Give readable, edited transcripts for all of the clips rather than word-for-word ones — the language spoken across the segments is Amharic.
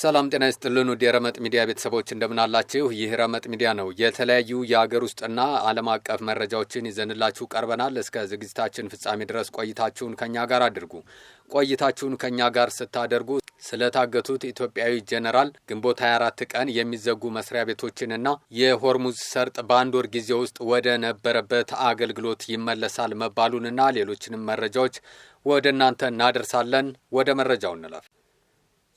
ሰላም ጤና ይስጥልን ውድ የረመጥ ሚዲያ ቤተሰቦች እንደምን አላችሁ? ይህ ረመጥ ሚዲያ ነው። የተለያዩ የሀገር ውስጥና ዓለም አቀፍ መረጃዎችን ይዘንላችሁ ቀርበናል። እስከ ዝግጅታችን ፍጻሜ ድረስ ቆይታችሁን ከኛ ጋር አድርጉ። ቆይታችሁን ከኛ ጋር ስታደርጉ ስለታገቱት ኢትዮጵያዊ ጄኔራል ግንቦት 24 ቀን የሚዘጉ መስሪያ ቤቶችንና የሆርሙዝ ሰርጥ በአንድ ወር ጊዜ ውስጥ ወደ ነበረበት አገልግሎት ይመለሳል መባሉንና ሌሎችንም መረጃዎች ወደ እናንተ እናደርሳለን። ወደ መረጃው እንለፍ።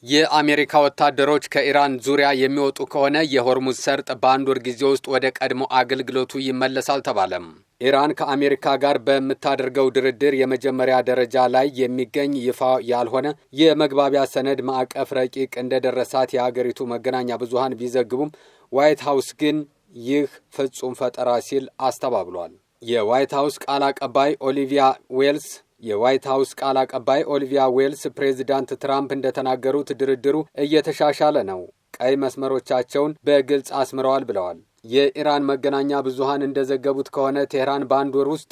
የአሜሪካ ወታደሮች ከኢራን ዙሪያ የሚወጡ ከሆነ የሆርሙዝ ሰርጥ በአንድ ወር ጊዜ ውስጥ ወደ ቀድሞ አገልግሎቱ ይመለሳል ተባለም። ኢራን ከአሜሪካ ጋር በምታደርገው ድርድር የመጀመሪያ ደረጃ ላይ የሚገኝ ይፋ ያልሆነ የመግባቢያ ሰነድ ማዕቀፍ ረቂቅ እንደደረሳት የሀገሪቱ መገናኛ ብዙሃን ቢዘግቡም ዋይት ሀውስ ግን ይህ ፍጹም ፈጠራ ሲል አስተባብሏል። የዋይት ሀውስ ቃል አቀባይ ኦሊቪያ ዌልስ ፕሬዚዳንት ትራምፕ እንደተናገሩት ድርድሩ እየተሻሻለ ነው፣ ቀይ መስመሮቻቸውን በግልጽ አስምረዋል ብለዋል። የኢራን መገናኛ ብዙሃን እንደዘገቡት ከሆነ ቴህራን በአንድ ወር ውስጥ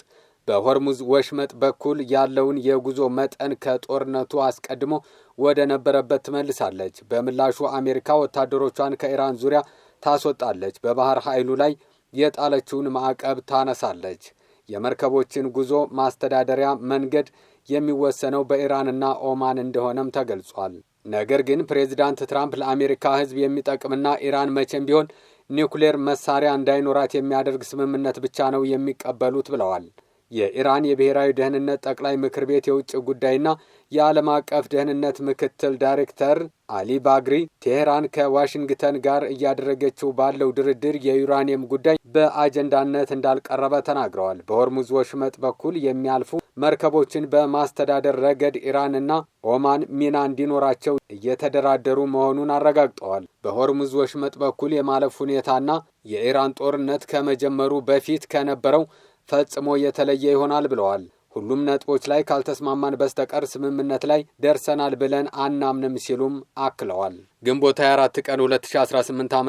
በሆርሙዝ ወሽመጥ በኩል ያለውን የጉዞ መጠን ከጦርነቱ አስቀድሞ ወደ ነበረበት ትመልሳለች። በምላሹ አሜሪካ ወታደሮቿን ከኢራን ዙሪያ ታስወጣለች፣ በባህር ኃይሉ ላይ የጣለችውን ማዕቀብ ታነሳለች። የመርከቦችን ጉዞ ማስተዳደሪያ መንገድ የሚወሰነው በኢራንና ኦማን እንደሆነም ተገልጿል። ነገር ግን ፕሬዚዳንት ትራምፕ ለአሜሪካ ሕዝብ የሚጠቅምና ኢራን መቼም ቢሆን ኒውክሌር መሳሪያ እንዳይኖራት የሚያደርግ ስምምነት ብቻ ነው የሚቀበሉት ብለዋል። የኢራን የብሔራዊ ደህንነት ጠቅላይ ምክር ቤት የውጭ ጉዳይና የዓለም አቀፍ ደህንነት ምክትል ዳይሬክተር አሊ ባግሪ ቴህራን ከዋሽንግተን ጋር እያደረገችው ባለው ድርድር የዩራኒየም ጉዳይ በአጀንዳነት እንዳልቀረበ ተናግረዋል። በሆርሙዝ ወሽመጥ በኩል የሚያልፉ መርከቦችን በማስተዳደር ረገድ ኢራንና ኦማን ሚና እንዲኖራቸው እየተደራደሩ መሆኑን አረጋግጠዋል። በሆርሙዝ ወሽመጥ በኩል የማለፍ ሁኔታና የኢራን ጦርነት ከመጀመሩ በፊት ከነበረው ፈጽሞ የተለየ ይሆናል ብለዋል። ሁሉም ነጥቦች ላይ ካልተስማማን በስተቀር ስምምነት ላይ ደርሰናል ብለን አናምንም ሲሉም አክለዋል። ግንቦት 24 ቀን 2018 ዓ.ም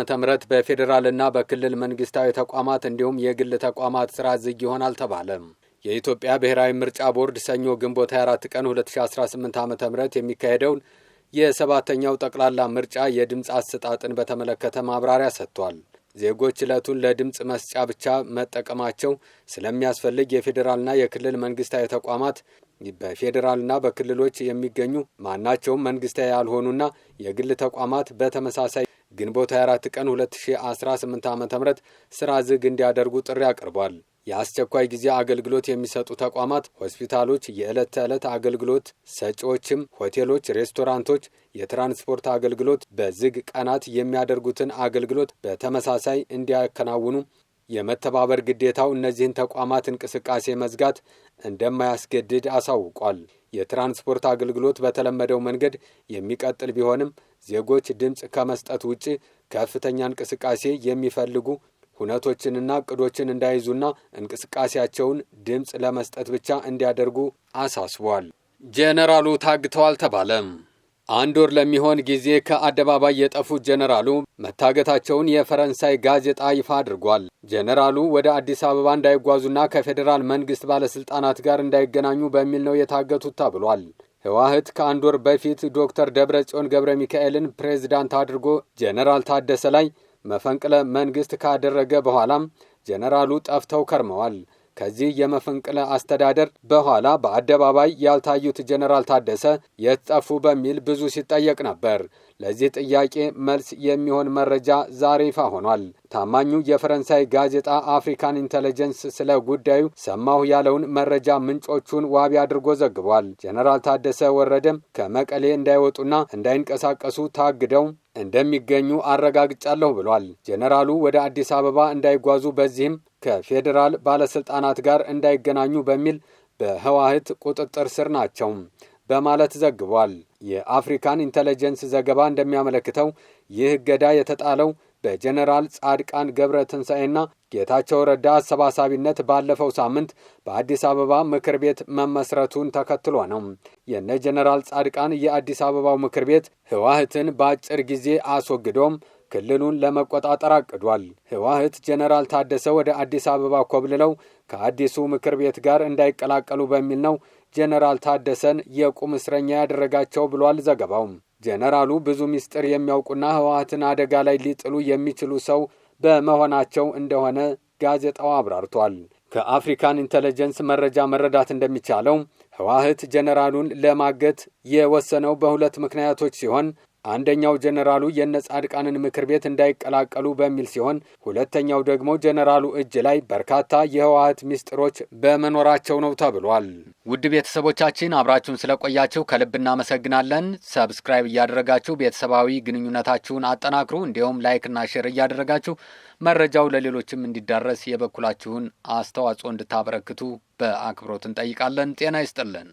በፌዴራልና በክልል መንግስታዊ ተቋማት እንዲሁም የግል ተቋማት ስራ ዝግ ይሆናል ተባለ። የኢትዮጵያ ብሔራዊ ምርጫ ቦርድ ሰኞ ግንቦት 24 ቀን 2018 ዓ.ም የሚካሄደውን የሰባተኛው ጠቅላላ ምርጫ የድምፅ አሰጣጥን በተመለከተ ማብራሪያ ሰጥቷል። ዜጎች ዕለቱን ለድምፅ መስጫ ብቻ መጠቀማቸው ስለሚያስፈልግ የፌዴራልና የክልል መንግስታዊ ተቋማት በፌዴራልና በክልሎች የሚገኙ ማናቸውም መንግስታዊ ያልሆኑና የግል ተቋማት በተመሳሳይ ግንቦት 24 ቀን 2018 ዓ.ም ስራ ዝግ እንዲያደርጉ ጥሪ አቅርቧል። የአስቸኳይ ጊዜ አገልግሎት የሚሰጡ ተቋማት፣ ሆስፒታሎች፣ የዕለት ተዕለት አገልግሎት ሰጪዎችም ሆቴሎች፣ ሬስቶራንቶች፣ የትራንስፖርት አገልግሎት በዝግ ቀናት የሚያደርጉትን አገልግሎት በተመሳሳይ እንዲያከናውኑ የመተባበር ግዴታው እነዚህን ተቋማት እንቅስቃሴ መዝጋት እንደማያስገድድ አሳውቋል። የትራንስፖርት አገልግሎት በተለመደው መንገድ የሚቀጥል ቢሆንም ዜጎች ድምፅ ከመስጠት ውጪ ከፍተኛ እንቅስቃሴ የሚፈልጉ ሁነቶችንና እቅዶችን እንዳይዙና እንቅስቃሴያቸውን ድምፅ ለመስጠት ብቻ እንዲያደርጉ አሳስቧል። ጄኔራሉ ታግተዋል ተባለ። አንድ ወር ለሚሆን ጊዜ ከአደባባይ የጠፉት ጄኔራሉ መታገታቸውን የፈረንሳይ ጋዜጣ ይፋ አድርጓል። ጄኔራሉ ወደ አዲስ አበባ እንዳይጓዙና ከፌዴራል መንግስት ባለስልጣናት ጋር እንዳይገናኙ በሚል ነው የታገቱት ተብሏል። ህወሓት ከአንድ ወር በፊት ዶክተር ደብረጽዮን ገብረ ሚካኤልን ፕሬዝዳንት አድርጎ ጄኔራል ታደሰ ላይ መፈንቅለ መንግስት ካደረገ በኋላም ጄኔራሉ ጠፍተው ከርመዋል። ከዚህ የመፈንቅለ አስተዳደር በኋላ በአደባባይ ያልታዩት ጄኔራል ታደሰ የት ጠፉ በሚል ብዙ ሲጠየቅ ነበር። ለዚህ ጥያቄ መልስ የሚሆን መረጃ ዛሬ ይፋ ሆኗል። ታማኙ የፈረንሳይ ጋዜጣ አፍሪካን ኢንተለጀንስ ስለ ጉዳዩ ሰማሁ ያለውን መረጃ ምንጮቹን ዋቢ አድርጎ ዘግቧል። ጄኔራል ታደሰ ወረደም ከመቀሌ እንዳይወጡና እንዳይንቀሳቀሱ ታግደው እንደሚገኙ አረጋግጫለሁ ብሏል። ጄኔራሉ ወደ አዲስ አበባ እንዳይጓዙ በዚህም ከፌዴራል ባለስልጣናት ጋር እንዳይገናኙ በሚል በህወሓት ቁጥጥር ስር ናቸው በማለት ዘግቧል። የአፍሪካን ኢንተለጀንስ ዘገባ እንደሚያመለክተው ይህ እገዳ የተጣለው በጄኔራል ጻድቃን ገብረ ትንሳኤና ጌታቸው ረዳ አሰባሳቢነት ባለፈው ሳምንት በአዲስ አበባ ምክር ቤት መመስረቱን ተከትሎ ነው። የነ ጄኔራል ጻድቃን የአዲስ አበባው ምክር ቤት ህወሓትን በአጭር ጊዜ አስወግዶም ክልሉን ለመቆጣጠር አቅዷል። ህወሓት ጄኔራል ታደሰ ወደ አዲስ አበባ ኮብልለው ከአዲሱ ምክር ቤት ጋር እንዳይቀላቀሉ በሚል ነው ጄኔራል ታደሰን የቁም እስረኛ ያደረጋቸው ብሏል ዘገባው። ጀነራሉ ብዙ ሚስጥር የሚያውቁና ህወሓትን አደጋ ላይ ሊጥሉ የሚችሉ ሰው በመሆናቸው እንደሆነ ጋዜጣው አብራርቷል። ከአፍሪካን ኢንተለጀንስ መረጃ መረዳት እንደሚቻለው ህወሓት ጀነራሉን ለማገት የወሰነው በሁለት ምክንያቶች ሲሆን አንደኛው ጀነራሉ የነጻድቃንን ምክር ቤት እንዳይቀላቀሉ በሚል ሲሆን ሁለተኛው ደግሞ ጀነራሉ እጅ ላይ በርካታ የህወሓት ሚስጥሮች በመኖራቸው ነው ተብሏል። ውድ ቤተሰቦቻችን አብራችሁን ስለቆያችሁ ከልብ እናመሰግናለን። ሰብስክራይብ እያደረጋችሁ ቤተሰባዊ ግንኙነታችሁን አጠናክሩ። እንዲሁም ላይክና ሼር እያደረጋችሁ መረጃው ለሌሎችም እንዲዳረስ የበኩላችሁን አስተዋጽኦ እንድታበረክቱ በአክብሮት እንጠይቃለን። ጤና ይስጥልን።